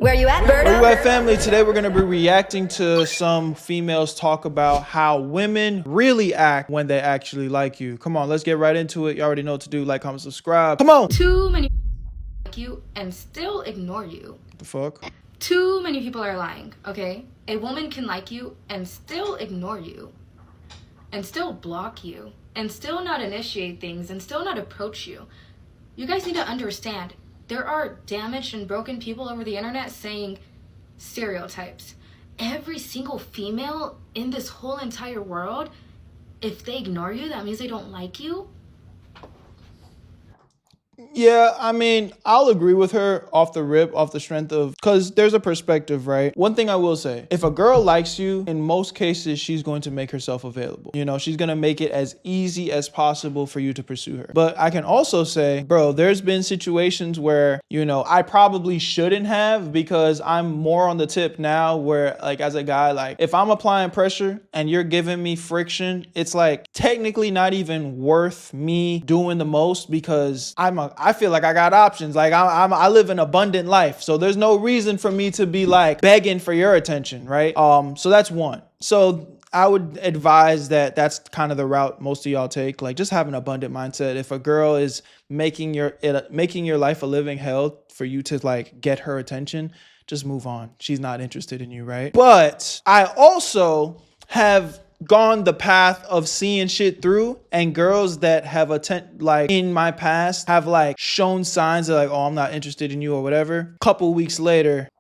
Where you at, Berto? Where you at, family? Today we're going to be reacting to some females talk about how women really act when they actually like you. Come on, let's get right into it. You already know what to do. Like, comment, subscribe. Come on. Too many like you and still ignore you. What the fuck? Too many people are lying, okay? A woman can like you and still ignore you. And still block you. And still not initiate things and still not approach you. You guys need to understand. There are damaged and broken people over the internet saying stereotypes. Every single female in this whole entire world, if they ignore you, that means they don't like you. Yeah, I mean, I'll agree with her off the rip, off the strength of, because there's a perspective, right? One thing I will say, if a girl likes you, in most cases, she's going to make herself available. You know, she's going to make it as easy as possible for you to pursue her. But I can also say, bro, there's been situations where, you know, I probably shouldn't have, because I'm more on the tip now where, like, as a guy, like, if I'm applying pressure and you're giving me friction, it's like technically not even worth me doing the most, because I feel like I got options. Like I live an abundant life. So there's no reason for me to be like begging for your attention, right? So that's one. So I would advise that that's kind of the route most of y'all take. Like, just have an abundant mindset. If a girl is making your life a living hell for you to like get her attention, just move on. She's not interested in you, right? But I also have gone the path of seeing shit through, and girls that have like in my past have like shown signs of like, oh, I'm not interested in you or whatever. Couple weeks later,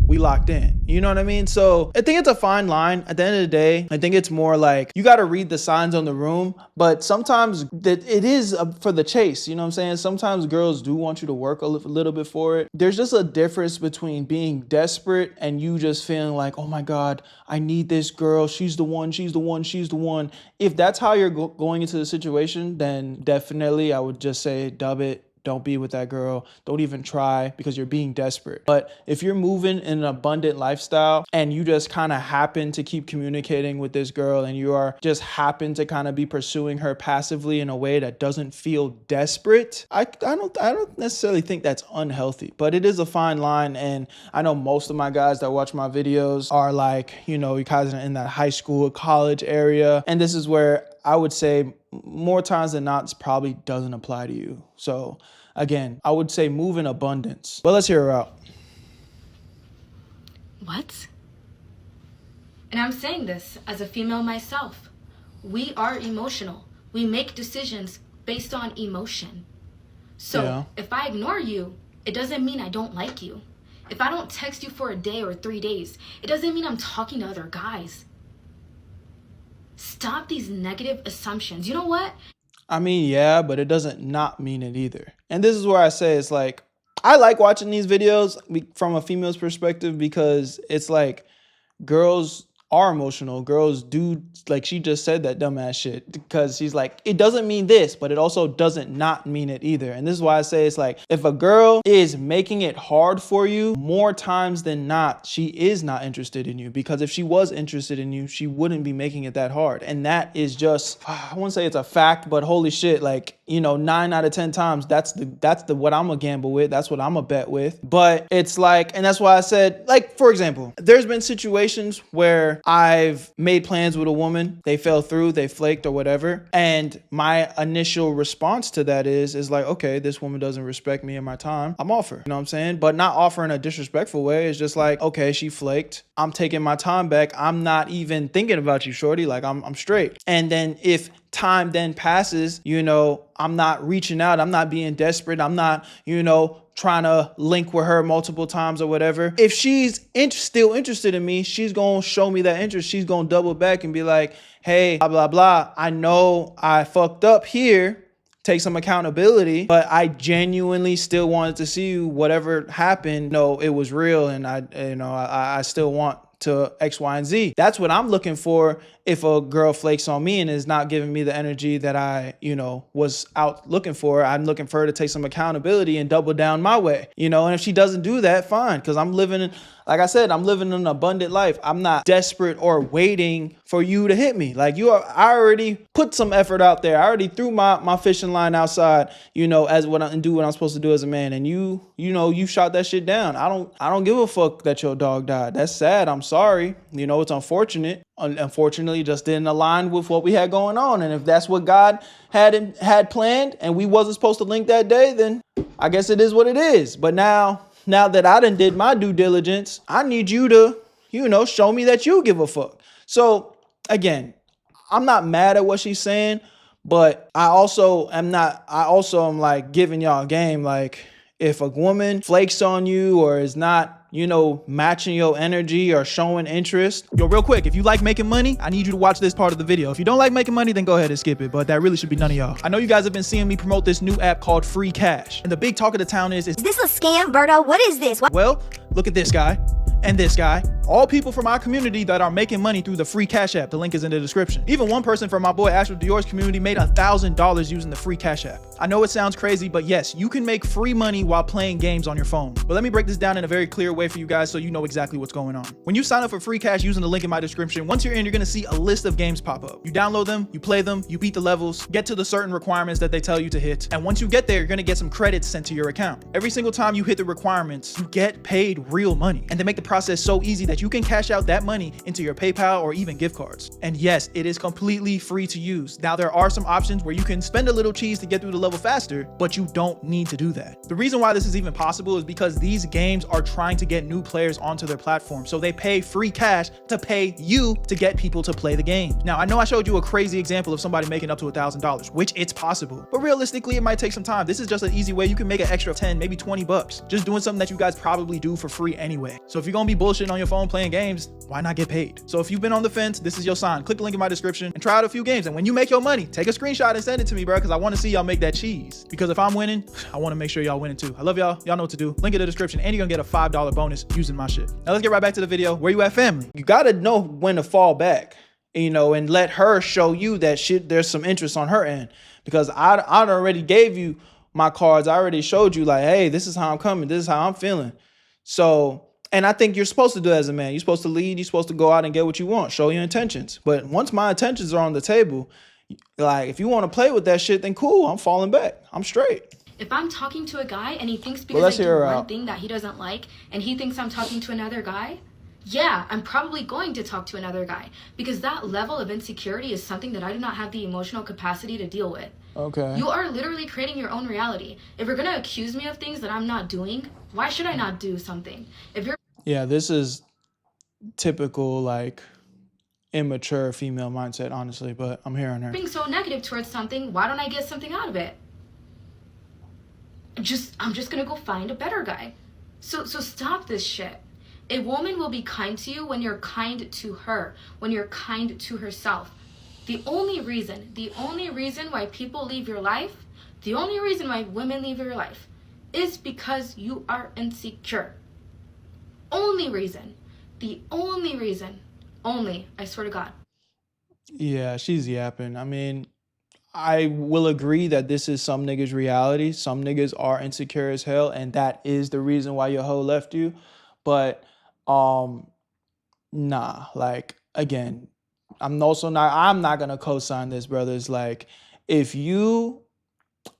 we locked in. You know what I mean? So I think it's a fine line. At the end of the day, I think it's more like you got to read the signs on the room, but sometimes it is for the chase. You know what I'm saying? Sometimes girls do want you to work a little bit for it. There's just a difference between being desperate and you just feeling like, oh my God, I need this girl. She's the one, she's the one, she's the one. If that's how you're going into the situation, then definitely I would just say dub it. Don't be with that girl. Don't even try, because you're being desperate. But if you're moving in an abundant lifestyle and you just kind of happen to keep communicating with this girl and you are just happen to kind of be pursuing her passively in a way that doesn't feel desperate, I don't necessarily think that's unhealthy, but it is a fine line. And I know most of my guys that watch my videos are like, you know, you guys are in that high school, college area. And this is where I would say more times than not, this probably doesn't apply to you. So again, I would say move in abundance. But let's hear her out. What? And I'm saying this as a female myself. We are emotional. We make decisions based on emotion. So Yeah. if I ignore you, it doesn't mean I don't like you. If I don't text you for a day or 3 days, it doesn't mean I'm talking to other guys. Stop these negative assumptions. You know what? I mean, yeah, but it doesn't not mean it either. And this is where I say it's like, I like watching these videos from a female's perspective, because it's like girls are emotional. Girls do, like she just said that dumbass shit, because she's like, it doesn't mean this, but it also doesn't not mean it either. And this is why I say it's like, if a girl is making it hard for you, more times than not, she is not interested in you, because if she was interested in you, she wouldn't be making it that hard. And that is just, I wouldn't say it's a fact, but holy shit, like, you know, 9 out of 10 times, that's the what I'm gonna gamble with. That's what I'm gonna bet with. But it's like, and that's why I said, like, for example, there's been situations where I've made plans with a woman, they fell through, they flaked or whatever. And my initial response to that is like, okay, this woman doesn't respect me and my time, I'm off her. You know what I'm saying? But not offer in a disrespectful way. It's just like, okay, she flaked, I'm taking my time back. I'm not even thinking about you, shorty. Like I'm straight. And then if time then passes, you know, I'm not reaching out, I'm not being desperate, I'm not, you know, trying to link with her multiple times or whatever. If she's still interested in me, she's gonna show me that interest. She's gonna double back and be like, hey, blah, blah, blah. I know I fucked up here. Take some accountability, but I genuinely still wanted to see you. Whatever happened, no, it was real, and I still want to X, Y, and Z. That's what I'm looking for. If a girl flakes on me and is not giving me the energy that I, you know, was out looking for, I'm looking for her to take some accountability and double down my way, you know. And if she doesn't do that, fine, because I'm living in, like I said, I'm living an abundant life. I'm not desperate or waiting for you to hit me. Like I already put some effort out there. I already threw my fishing line outside, as what I'm supposed to do as a man. And you shot that shit down. I don't give a fuck that your dog died. That's sad. I'm sorry. It's unfortunate. Unfortunately, it just didn't align with what we had going on. And if that's what God had planned and we wasn't supposed to link that day, then I guess it is what it is. But now that I done did my due diligence, I need you to, show me that you give a fuck. So again, I'm not mad at what she's saying, but I also am like giving y'all a game. Like, if a woman flakes on you or is not, matching your energy or showing interest. Yo, real quick, if you like making money, I need you to watch this part of the video. If you don't like making money, then go ahead and skip it, but that really should be none of y'all. I know you guys have been seeing me promote this new app called Free Cash, and the big talk of the town is this a scam, Berto? What is this? Well, look at this guy and this guy, all people from our community that are making money through the Free Cash app. The link is in the description. Even one person from my boy Astro Dior's community made $1,000 using the Free Cash app. I know it sounds crazy, but yes, you can make free money while playing games on your phone. But let me break this down in a very clear way for you guys so you know exactly what's going on. When you sign up for Free Cash using the link in my description, once you're in, you're gonna see a list of games pop up. You download them, you play them, you beat the levels, get to the certain requirements that they tell you to hit, and once you get there, you're gonna get some credits sent to your account. Every single time you hit the requirements, you get paid real money. And they make the process so easy that you can cash out that money into your PayPal or even gift cards. And yes, it is completely free to use. Now, there are some options where you can spend a little cheese to get through the level faster, but you don't need to do that. The reason why this is even possible is because these games are trying to get new players onto their platform. So they pay Free Cash to pay you to get people to play the game. Now, I know I showed you a crazy example of somebody making up to $1,000, which it's possible, but realistically, it might take some time. This is just an easy way you can make an extra 10, maybe 20 bucks, just doing something that you guys probably do for free anyway. So if you're gonna be bullshitting on your phone playing games, why not get paid? So if you've been on the fence, this is your sign. Click the link in my description and try out a few games. And when you make your money, take a screenshot and send it to me, bro, because I want to see y'all make that cheese. Because if I'm winning, I want to make sure y'all winning too. I love y'all. Y'all know what to do. Link in the description, and you're gonna get a $5 bonus using my shit. Now let's get right back to the video. Where you at, family? You gotta know when to fall back, and let her show you that shit. There's some interest on her end, because I already gave you my cards. I already showed you, like, hey, this is how I'm coming. This is how I'm feeling. So, and I think you're supposed to do it as a man. You're supposed to lead. You're supposed to go out and get what you want. Show your intentions. But once my intentions are on the table, like, if you want to play with that shit, then cool. I'm falling back. I'm straight. If I'm talking to a guy and he thinks because I do one thing that he doesn't like and he thinks I'm talking to another guy, yeah, I'm probably going to talk to another guy, because that level of insecurity is something that I do not have the emotional capacity to deal with. Okay. You are literally creating your own reality. If you're going to accuse me of things that I'm not doing, why should I not do something? Yeah, this is typical, like, immature female mindset, honestly, but I'm hearing her. Being so negative towards something, why don't I get something out of it? I'm just gonna go find a better guy. So stop this shit. A woman will be kind to you when you're kind to her, when you're kind to herself. The only reason why people leave your life, the only reason why women leave your life is because you are insecure. Only reason. The only reason. Only, I swear to God. Yeah, she's yapping. I mean, I will agree that this is some niggas' reality. Some niggas are insecure as hell, and that is the reason why your hoe left you. But nah, like, again, I'm not gonna co-sign this, brothers. Like, if you,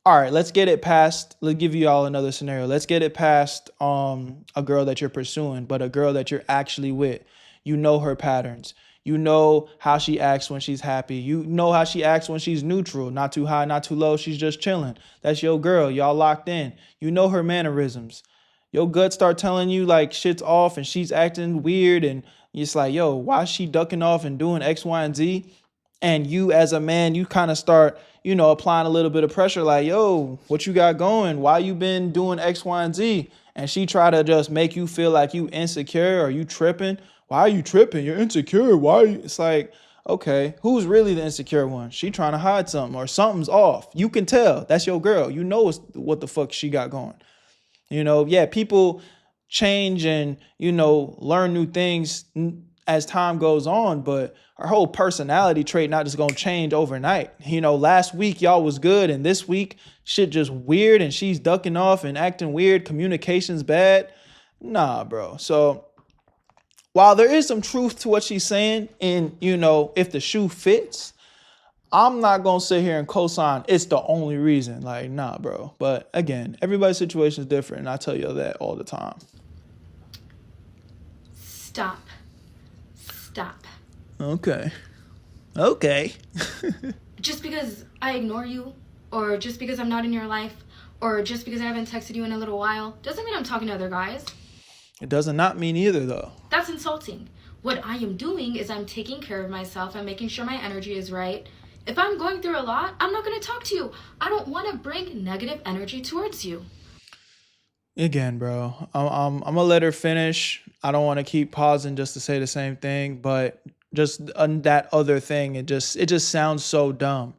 all right, let's give you all another scenario. Let's get it past a girl that you're pursuing, but a girl that you're actually with. You know her patterns. You know how she acts when she's happy. You know how she acts when she's neutral, not too high, not too low. She's just chilling. That's your girl. Y'all locked in. You know her mannerisms. Your gut start telling you, like, shit's off and she's acting weird, and it's like, yo, why is she ducking off and doing X, Y, and Z? And you, as a man, you kind of start, applying a little bit of pressure, like, yo, what you got going? Why you been doing X, Y, and Z? And she try to just make you feel like you insecure or you tripping. Why are you tripping? You're insecure. Why are you? It's like, okay, who's really the insecure one? She trying to hide something, or something's off. You can tell. That's your girl. You know what the fuck she got going. Yeah, people change and, learn new things as time goes on, but her whole personality trait not just gonna change overnight. Last week y'all was good, and this week shit just weird, and she's ducking off and acting weird. Communication's bad. Nah, bro. So while there is some truth to what she's saying, and you know, if the shoe fits, I'm not gonna sit here and co-sign it's the only reason. Like, nah, bro. But again, everybody's situation is different, and I tell you that all the time. Stop. Stop. Okay. Just because I ignore you, or just because I'm not in your life, or just because I haven't texted you in a little while, doesn't mean I'm talking to other guys. It does not mean either, though. That's insulting. What I am doing is I'm taking care of myself. I'm making sure my energy is right. If I'm going through a lot, I'm not going to talk to you. I don't want to bring negative energy towards you. Again, bro, I'm gonna let her finish. I don't want to keep pausing just to say the same thing, but just on that other thing, it just sounds so dumb.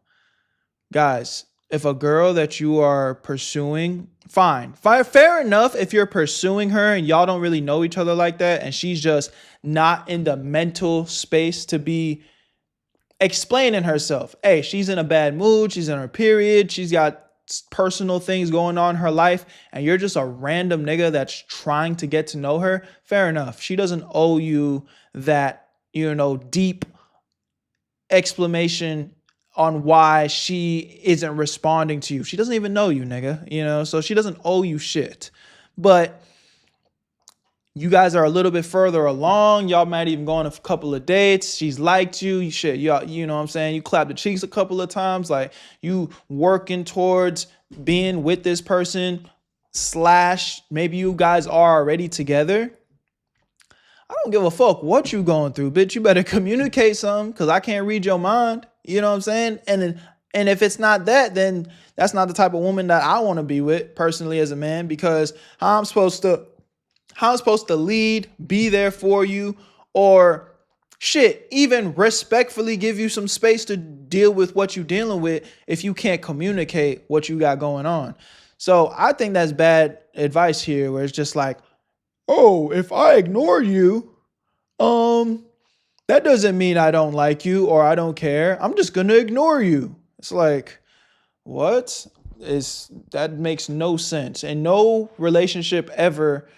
Guys, if a girl that you are pursuing, fine, fair enough. If you're pursuing her and y'all don't really know each other like that, and she's just not in the mental space to be explaining herself. Hey, she's in a bad mood. She's in her period. She's got personal things going on in her life, and you're just a random nigga that's trying to get to know her. Fair enough. She doesn't owe you that, you know, deep explanation on why she isn't responding to you. She doesn't even know you, nigga, you know, so she doesn't owe you shit. But you guys are a little bit further along. Y'all might even go on a couple of dates. She's liked you. You know what I'm saying? You clap the cheeks a couple of times. Like, you working towards being with this person, / maybe you guys are already together. I don't give a fuck what you going through, bitch. You better communicate something, because I can't read your mind. You know what I'm saying? And if it's not that, then that's not the type of woman that I want to be with personally as a man, because how I'm supposed to lead, be there for you, or shit, even respectfully give you some space to deal with what you're dealing with if you can't communicate what you got going on. So I think that's bad advice here, where it's just like, oh, if I ignore you, that doesn't mean I don't like you or I don't care. I'm just gonna ignore you. It's like, what? That makes no sense. And no relationship ever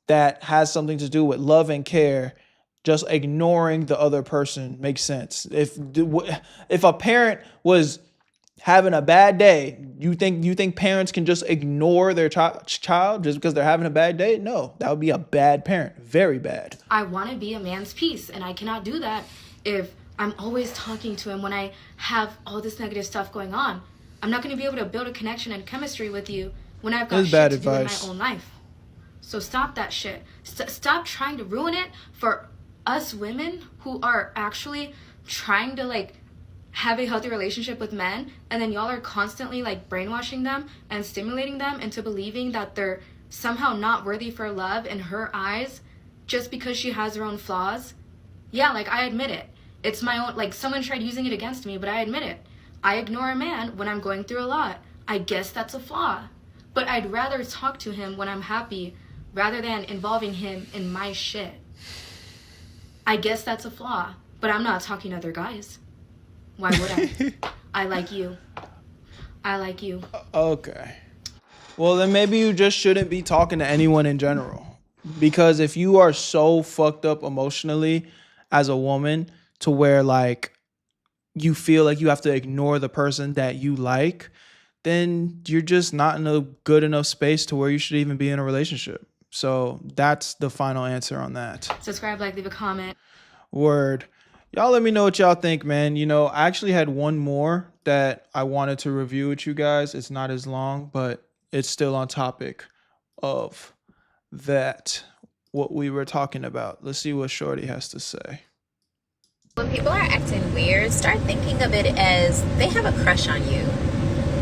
that has something to do with love and care, just ignoring the other person makes sense. If a parent was having a bad day, you think parents can just ignore their child just because they're having a bad day? No, that would be a bad parent. Very bad. I want to be a man's peace, and I cannot do that if I'm always talking to him when I have all this negative stuff going on. I'm not going to be able to build a connection and chemistry with you when I've got shit to do in my own life. So stop that shit. Stop trying to ruin it for us women who are actually trying to, like, have a healthy relationship with men, and then y'all are constantly, like, brainwashing them and stimulating them into believing that they're somehow not worthy for love in her eyes just because she has her own flaws. Yeah, like, I admit it. It's my own, like, someone tried using it against me, but I admit it. I ignore a man when I'm going through a lot. I guess that's a flaw. But I'd rather talk to him when I'm happy rather than involving him in my shit. I guess that's a flaw, but I'm not talking to other guys. Why would I? I like you. I like you. Okay. Well, then maybe you just shouldn't be talking to anyone in general. Because if you are so fucked up emotionally as a woman to where, like, you feel like you have to ignore the person that you like, then you're just not in a good enough space to where you should even be in a relationship. So that's the final answer on that. Subscribe, like, leave a comment. Word. Y'all let me know what y'all think, man. You know, I actually had one more that I wanted to review with you guys. It's not as long, but it's still on topic of that, what we were talking about. Let's see what Shorty has to say. When people are acting weird, start thinking of it as they have a crush on you.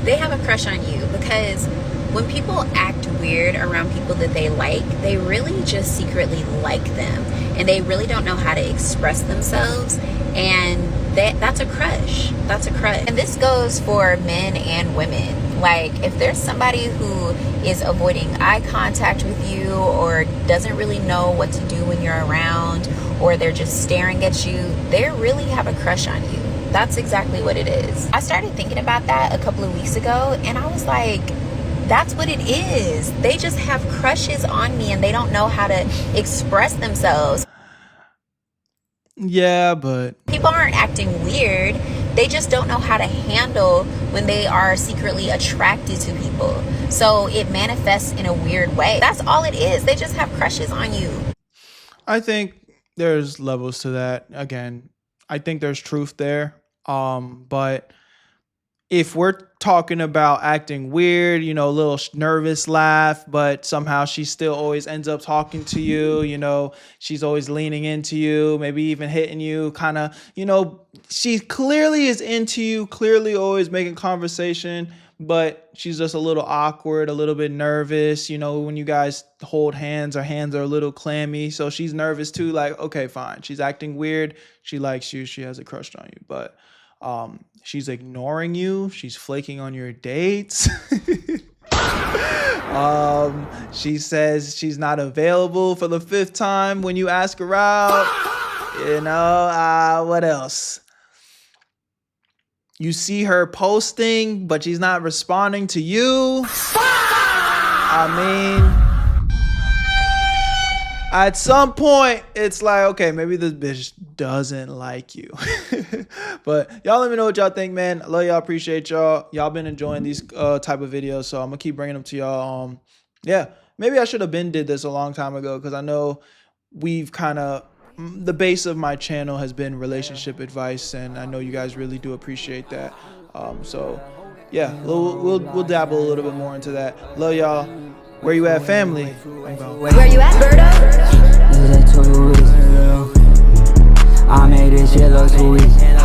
They have a crush on you, because when people act weird around people that they like, they really just secretly like them, and they really don't know how to express themselves, and that's a crush. That's a crush. And this goes for men and women. Like, if there's somebody who is avoiding eye contact with you, or doesn't really know what to do when you're around, or they're just staring at you, they really have a crush on you. That's exactly what it is. I started thinking about that a couple of weeks ago, and I was like, that's what it is. They just have crushes on me, and they don't know how to express themselves. Yeah, but People aren't acting weird. They just don't know how to handle when they are secretly attracted to people. So it manifests in a weird way. That's all it is. They just have crushes on you. I think there's levels to that. Again, I think there's truth there. But if we're talking about acting weird, you know, a little nervous laugh, but somehow she still always ends up talking to you, you know, she's always leaning into you, maybe even hitting you, kind of, you know, she clearly is into you, clearly always making conversation, but she's just a little awkward, a little bit nervous, you know, when you guys hold hands, her hands are a little clammy, so she's nervous too, like, okay, fine, she's acting weird, she likes you, she has a crush on you, but she's ignoring you. She's flaking on your dates. She says she's not available for the 5th time when you ask her out. You know, what else? You see her posting, but she's not responding to you. I mean, at some point, it's like, okay, maybe this bitch doesn't like you. But y'all let me know what y'all think, man. I love y'all. Appreciate y'all. Y'all been enjoying these type of videos, so I'm going to keep bringing them to y'all. Yeah, maybe I should have been did this a long time ago because I know we've kind of, the base of my channel has been relationship advice, and I know you guys really do appreciate that. So, yeah, we'll dabble a little bit more into that. Love y'all. Where you at, family? Where you at, Berto? I made this shit look too easy.